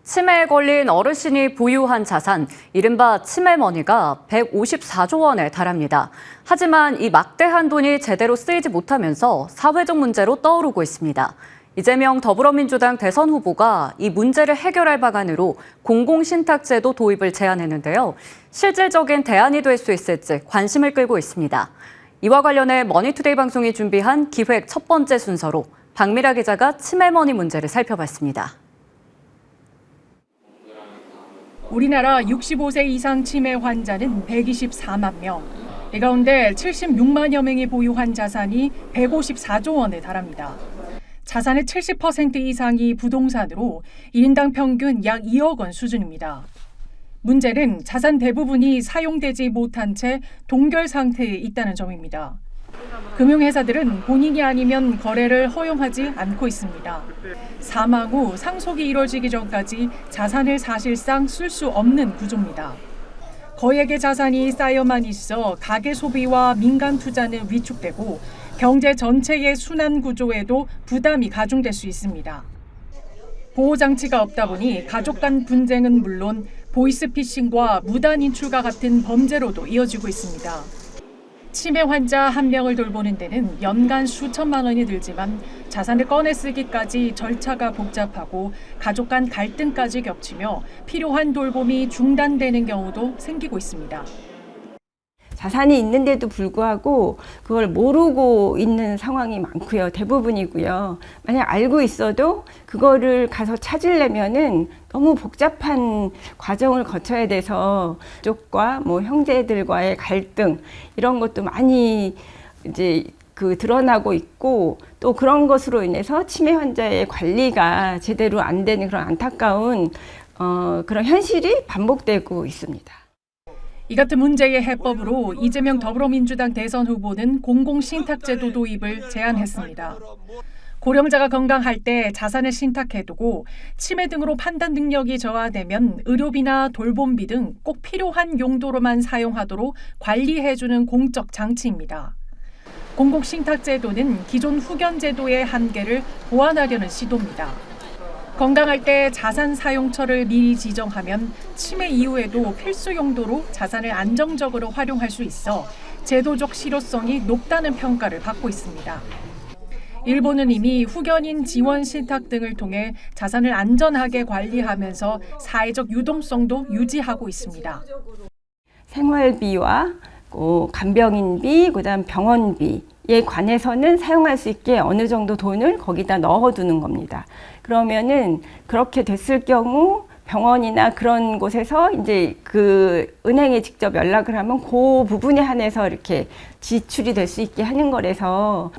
치매에 걸린 어르신이 보유한 자산, 이른바 치매머니가 154조 원에 달합니다. 하지만 이 막대한 돈이 제대로 쓰이지 못하면서 사회적 문제로 떠오르고 있습니다. 이재명 더불어민주당 대선 후보가 이 문제를 해결할 방안으로 공공신탁제도 도입을 제안했는데요. 실질적인 대안이 될 수 있을지 관심을 끌고 있습니다. 이와 관련해 머니투데이 방송이 준비한 기획 첫 번째 순서로 박미라 기자가 치매머니 문제를 살펴봤습니다. 우리나라 65세 이상 치매 환자는 124만 명. 이 가운데 76만여 명이 보유한 자산이 154조 원에 달합니다. 자산의 70% 이상이 부동산으로 1인당 평균 약 2억 원 수준입니다. 문제는 자산 대부분이 사용되지 못한 채 동결 상태에 있다는 점입니다. 금융회사들은 본인이 아니면 거래를 허용하지 않고 있습니다. 사망 후 상속이 이뤄지기 전까지 자산을 사실상 쓸 수 없는 구조입니다. 거액의 자산이 쌓여만 있어 가계 소비와 민간 투자는 위축되고 경제 전체의 순환 구조에도 부담이 가중될 수 있습니다. 보호장치가 없다 보니 가족 간 분쟁은 물론 보이스피싱과 무단 인출과 같은 범죄로도 이어지고 있습니다. 치매 환자 한 명을 돌보는 데는 연간 수천만 원이 들지만 자산을 꺼내 쓰기까지 절차가 복잡하고 가족 간 갈등까지 겹치며 필요한 돌봄이 중단되는 경우도 생기고 있습니다. 자산이 있는데도 불구하고 그걸 모르고 있는 상황이 많고요. 대부분이고요. 만약 알고 있어도 그거를 가서 찾으려면은 너무 복잡한 과정을 거쳐야 돼서 가족과 형제들과의 갈등 이런 것도 많이 이제 드러나고 있고 또 그런 것으로 인해서 치매 환자의 관리가 제대로 안 되는 그런 안타까운 그런 현실이 반복되고 있습니다. 이 같은 문제의 해법으로 이재명 더불어민주당 대선 후보는 공공신탁제도 도입을 제안했습니다. 고령자가 건강할 때 자산을 신탁해두고 치매 등으로 판단 능력이 저하되면 의료비나 돌봄비 등 꼭 필요한 용도로만 사용하도록 관리해주는 공적 장치입니다. 공공신탁제도는 기존 후견제도의 한계를 보완하려는 시도입니다. 건강할 때 자산 사용처를 미리 지정하면 치매 이후에도 필수 용도로 자산을 안정적으로 활용할 수 있어 제도적 실효성이 높다는 평가를 받고 있습니다. 일본은 이미 후견인 지원 신탁 등을 통해 자산을 안전하게 관리하면서 사회적 유동성도 유지하고 있습니다. 생활비와 간병인비, 그다음 병원비에 관해서는 사용할 수 있게 어느 정도 돈을 거기다 넣어두는 겁니다. 그러면은 그렇게 됐을 경우 병원이나 그런 곳에서 이제 은행에 직접 연락을 하면 그 부분에 한해서 이렇게 지출이 될 수 있게 하는 거라서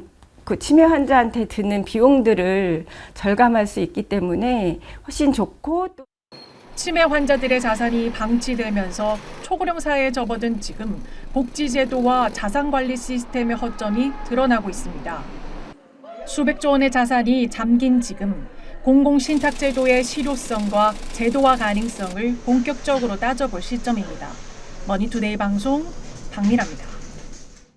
치매 환자한테 드는 비용들을 절감할 수 있기 때문에 훨씬 좋고 또 치매 환자들의 자산이 방치되면서 초고령 사회에 접어든 지금 복지제도와 자산관리 시스템의 허점이 드러나고 있습니다. 수백조 원의 자산이 잠긴 지금 공공신탁제도의 실효성과 제도화 가능성을 본격적으로 따져볼 시점입니다. 머니투데이 방송 박미라입니다.